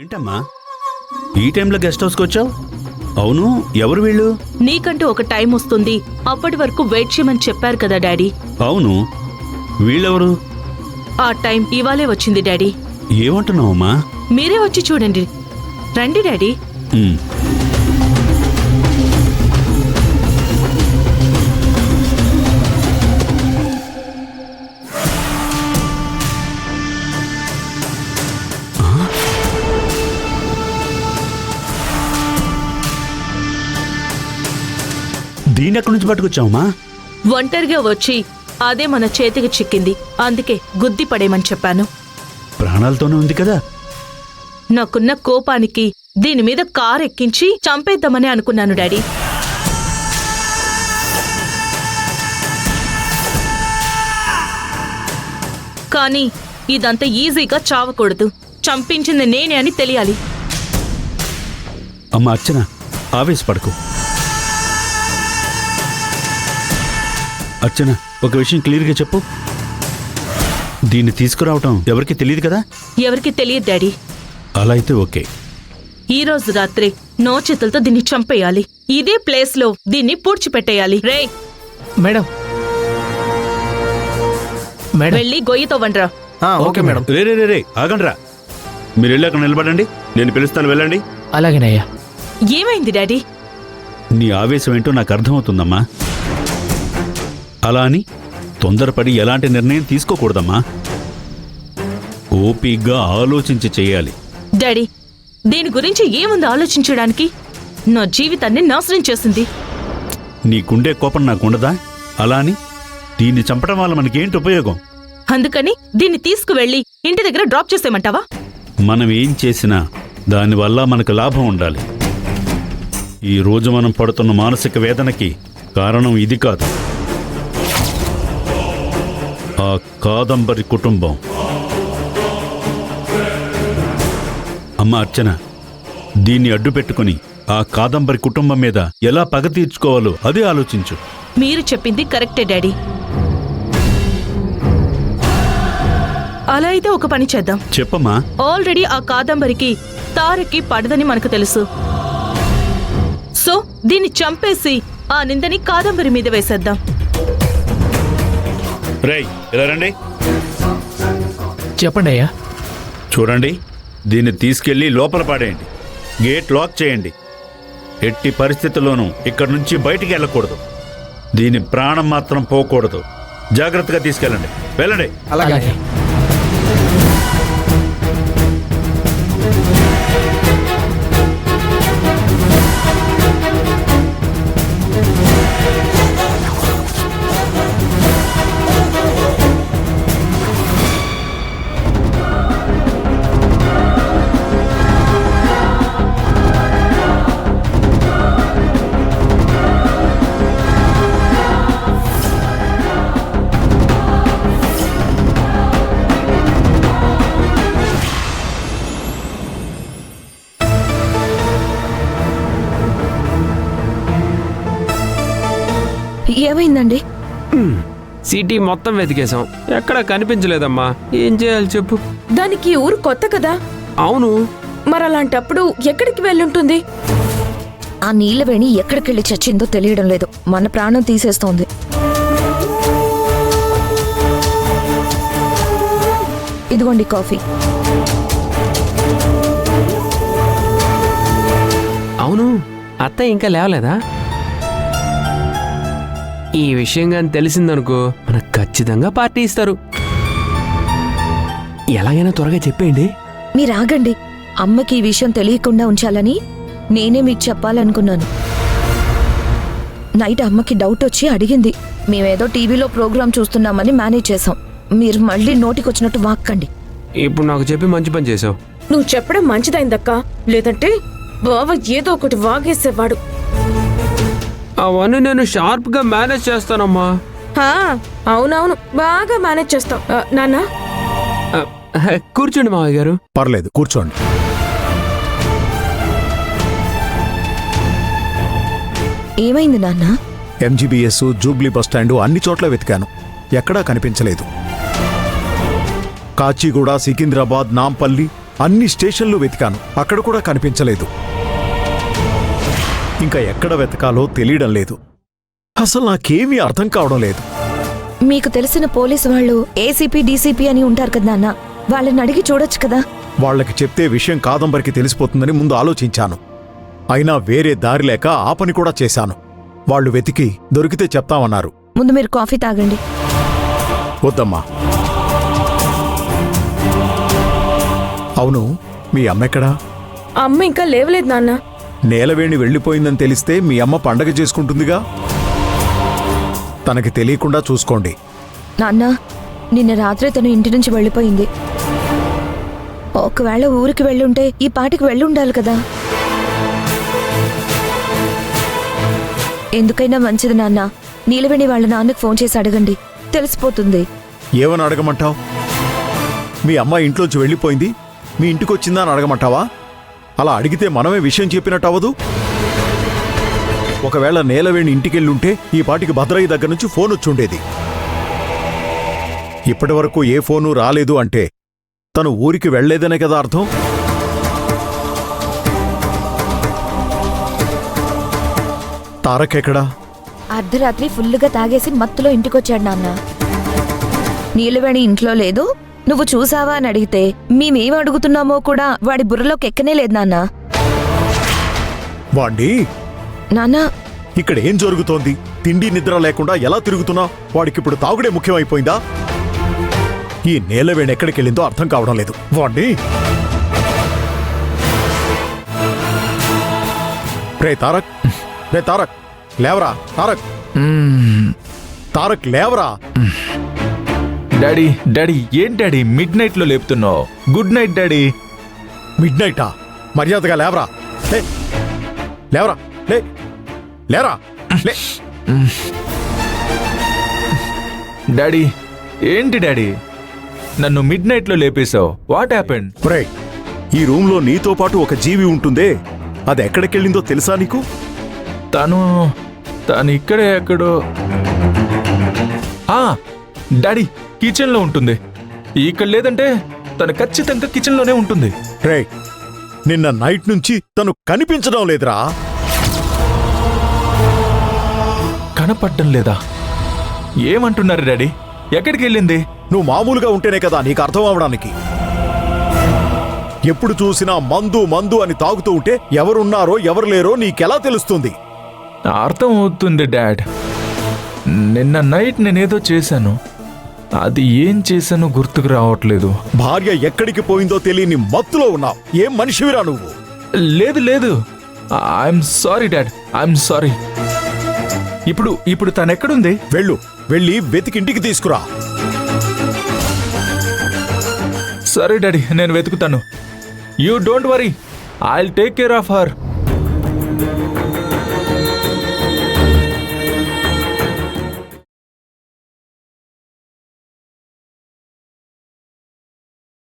ఏంటమ్మా ఈ టైంలో గెస్ట్ హౌస్కి వచ్చావు? అవును, ఎవరు వీళ్ళు? నీకంటూ ఒక టైం వస్తుంది, అప్పటి వరకు వెయిట్ చేయమని చెప్పారు కదా డాడీ. అవును, వీళ్ళెవరు? ఆ టైం ఇవాళే వచ్చింది డాడీ. ఏమంటున్నావమ్మా? మీరే వచ్చి చూడండి. రండి డాడీ. ఉమ్. దీన్ని ఎక్కడి నుంచి పట్టుకొచ్చావమ్మా? ఒంటరిగా వచ్చి అదే మన చేతికి చిక్కింది, అందుకే గుద్ది పడేయమని చెప్పాను. ప్రాణాలతోనే ఉంది కదా. నాకున్న కోపానికి దీని మీద కారు ఎక్కించి చంపేద్దామని అనుకున్నాను డాడీ. కానీ ఇదంతా ఈజీగా చావకూడదు, చంపించింది నేనే అని తెలియాలి. అమ్మా అర్చన, ఆవేశపడకు. అర్చన, ఒక విషయం క్లియర్గా చెప్పు. దీన్ని తీసుకురావటం ఎవరికి తెలియదు కదా? ఎవరికి తెలియదు డాడీ. అలా అయితే ఓకే. ఈ రోజు రాత్రి నో చేతులతో దీన్ని చంపేయాలి. ఇదే ప్లేస్ లో దీన్ని పూడ్చిపెట్టేయాలి. రే మేడం మేడం వెళ్ళి గొయ్యితో వండ్రా. Okay madam. రే రే రే రే ఆగండ్రా. మీరు వెళ్ళి అక్కడ నిలబడండి, నేను పిలుస్తాను, వెళ్ళండి. అలాగేనయ్యా. ఏమైంది డాడీ? నీ ఆవేశం ఏంటో నాకు అర్థమవుతుందమ్మా. అలా అని తొందరపడి ఎలాంటి నిర్ణయం తీసుకోకూడదమ్మా. ఓపిగ్గా ఆలోచించి చేయాలి. డాడీ, దీని గురించి ఏముంది ఆలోచించడానికి? నా జీవితాన్ని నాశనం చేసింది. నీకుండే కోపం నాకుండదా? అలా అని దీన్ని చంపడం వల్ల మనకేంటి ఉపయోగం? అందుకని దీన్ని తీసుకువెళ్ళి ఇంటి దగ్గర డ్రాప్ చేసేయమంటావా? మనం ఏం చేసినా దానివల్ల మనకు లాభం ఉండాలి. ఈ రోజు మనం పడుతున్న మానసిక వేదనకి కారణం ఇది కాదు, ఆ కాదంబరి కుటుంబం. అమ్మ అర్చన, దీన్ని అడ్డు పెట్టుకుని ఆ కాదంబరి కుటుంబం మీద ఎలా పగ తీర్చుకోవాలో అదే ఆలోచించు. మీరు చెప్పింది కరెక్టే డాడీ. అలా అయితే ఒక పని చేద్దాం. చెప్పమ్మా. ఆల్రెడీ ఆ కాదంబరికి తారకి పడదని మనకు తెలుసు. సో దీన్ని చంపేసి ఆ నిందని కాదంబరి మీద వేసేద్దాం. రేయ్, ఇలా రండి. చెప్పండి అయ్యా. చూడండి, దీన్ని తీసుకెళ్లి లోపల పాడేయండి, గేట్ లాక్ చేయండి. ఎట్టి పరిస్థితుల్లోనూ ఇక్కడి నుంచి బయటికి వెళ్ళకూడదు. దీని ప్రాణం మాత్రం పోకూడదు. జాగ్రత్తగా తీసుకెళ్ళండి, వెళ్ళండి. అలాగే. ఏమైందండి? సిటీ మొత్తం వెతికేశాం, ఎక్కడా కనిపించలేదమ్మా. ఏం చేయాలి చెప్పు? దానికి ఊరు కొత్త కదా. అవును, మరలాంటప్పుడు ఎక్కడికి వెళ్ళుంటుంది? ఆ నీలవేణి ఎక్కడికెళ్ళి చచ్చిందో తెలియడం లేదు, మన ప్రాణం తీసేస్తోంది. ఇదిగోండి కాఫీ. అవును, అత్తయ్య ఇంకా లేవలేదా? ఈ విషయం కానీ తెలిసిందనుకో మనకు ఖచ్చితంగా పార్టీ ఇస్తారు. ఎలాగైనా త్వరగా చెప్పేయండి. మీరు ఆగండి. అమ్మకి ఈ విషయం తెలియకుండా ఉంచాలని నేనే మీకు చెప్పాలనుకున్నాను. నైట్ అమ్మకి డౌట్ వచ్చి అడిగింది. మేమేదో టీవీలో ప్రోగ్రాం చూస్తున్నామని మేనేజ్ చేసాం. మీరు మళ్ళీ నోటికొచ్చినట్టు వాక్కండి. ఇప్పుడు నాకు చెప్పి మంచి పని చేసావు. నువ్వు చెప్పడం మంచిదైందక్క, లేదంటే బావ ఏదో ఒకటి వాగేసేవాడు. అవన్నీ నేను షార్ప్ గా మేనేజ్ చేస్తానమ్మా. అవునవును, బాగా మేనేజ్ చేస్తావు. నాన్న, కూర్చోండి మావయ్య గారు. పర్లేదు, కూర్చోండి. ఏమైంది నాన్న? ఎంజీబీఎస్, జూబ్లీ బస్టాండు అన్ని చోట్ల వెతికాను, ఎక్కడా కనిపించలేదు. కాచిగూడ, సికింద్రాబాద్, నాంపల్లి అన్ని స్టేషన్లు వెతికాను, అక్కడ కూడా కనిపించలేదు. ఇంకా ఎక్కడ వెతకాలో తెలియడం లేదు. అసలు నాకేమీ అర్థం కావడం లేదు. మీకు తెలిసిన పోలీసు వాళ్ళు ఏసీపీ డీసీపీ అని ఉంటారు కదా నాన్న, వాళ్ళని అడిగి చూడొచ్చు కదా. వాళ్ళకి చెప్తే విషయం కాదంబరికి తెలిసిపోతుందని ముందు ఆలోచించాను. అయినా వేరే దారి లేక ఆ పని కూడా చేశాను. వాళ్ళు వెతికి దొరికితే చెప్తామన్నారు. ముందు మీరు కాఫీ తాగండి. వద్దమ్మా. అవును, మీ అమ్మెక్కడా? అమ్మ ఇంకా లేవలేదు నాన్న. నేలవేణి వెళ్ళిపోయిందని తెలిస్తే మీ అమ్మ పండగ చేసుకుంటుందిగా. తనకి తెలియకుండా చూసుకోండి. నాన్న, నిన్న రాత్రి తను ఇంటి నుంచి వెళ్ళిపోయింది. ఒకవేళ ఊరికి వెళ్ళుంటే ఈ పాటికి వెళ్ళుండాలి కదా. ఎందుకైనా మంచిది నాన్న, నీలవేణి వాళ్ళ నాన్నకు ఫోన్ చేసి అడగండి, తెలిసిపోతుంది. ఏమని అడగమంటావు? మీ అమ్మ ఇంట్లోంచి వెళ్ళిపోయింది, మీ ఇంటికొచ్చిందా అని అడగమంటావా? అలా అడిగితే మనమే విషయం చెప్పినట్టు అవ్వదు. ఒకవేళ నేలవేణి ఇంటికెళ్ళుంటే ఈ పాటికి భద్రయ్య దగ్గర నుంచి ఫోన్ వచ్చుండేది. ఇప్పటి వరకు ఏ ఫోను రాలేదు అంటే తను ఊరికి వెళ్లేదనే కదా అర్థం. తారక్ ఎక్కడా? అర్ధరాత్రి ఫుల్లుగా తాగేసి మత్తులో ఇంటికొచ్చాడు నాన్న. నీలవేణి ఇంట్లో లేదు, నువ్వు చూసావా అని అడిగితే మేమేం అడుగుతున్నామో కూడా వాడి బుర్రలోకి ఎక్కనే లేదు నాన్న. వాణ్ణి నాన్న, ఇక్కడ ఏం జరుగుతోంది? తిండి నిద్ర లేకుండా ఎలా తిరుగుతున్నావు? వాడికిప్పుడు తాగుడే ముఖ్యమైపోయిందా? ఈ నేలవేణి ఎక్కడికెళ్ళిందో అర్థం కావడం లేదు. వాణ్ణి రే తారక్, రే తారక్, లేవరా తారక్, తారక్ లేవరా. డాడీ డాడీ ఏంటి డాడీ మిడ్ నైట్ లో లేపుతున్నావు? Good night daddy. మిడ్ నైటా? మర్యాదగా లేవరా. లే, లేవరా, లే, లేరా, లే. డాడీ ఏంటి డాడీ నన్ను మిడ్ నైట్ లో లేపేశావు? What happened? రే, ఈ రూమ్లో నీతో పాటు ఒక జీవి ఉంటుందే, అది ఎక్కడికెళ్ళిందో తెలుసా నీకు? తను ఇక్కడే ఎక్కడో. డాడీ కిచెన్ లో ఉంటుంది. ఇక్కడ లేదంటే తను ఖచ్చితంగా కిచెన్ లోనే ఉంటుంది. రే, నిన్న నైట్ నుంచి తను కనిపించడం లేదురా. కనపడ్డం లేదా? ఏమంటున్నారు డాడీ? ఎక్కడికి వెళ్ళింది? నువ్వు మామూలుగా ఉంటేనే కదా నీకు అర్థం అవడానికి. ఎప్పుడు చూసినా మందు మందు అని తాగుతూ ఉంటే ఎవరున్నారో ఎవరు లేరో నీకెలా తెలుస్తుంది? అర్థం అవుతుంది డాడ్. నిన్న నైట్ నేనేదో చేశాను, అది ఏం చేశానో గుర్తుకు రావట్లేదు. భార్య ఎక్కడికి పోయిందో తెలియని మత్తులో ఉన్నావు. ఏం మనిషివిరా నువ్వు? లేదు లేదు, I'm sorry dad, I'm sorry. ఇప్పుడు తను ఎక్కడుంది? వెళ్ళి వెతికింటికి తీసుకురా. సరే డాడీ, నేను వెతుకుతాను. You don't worry, I will take care of her.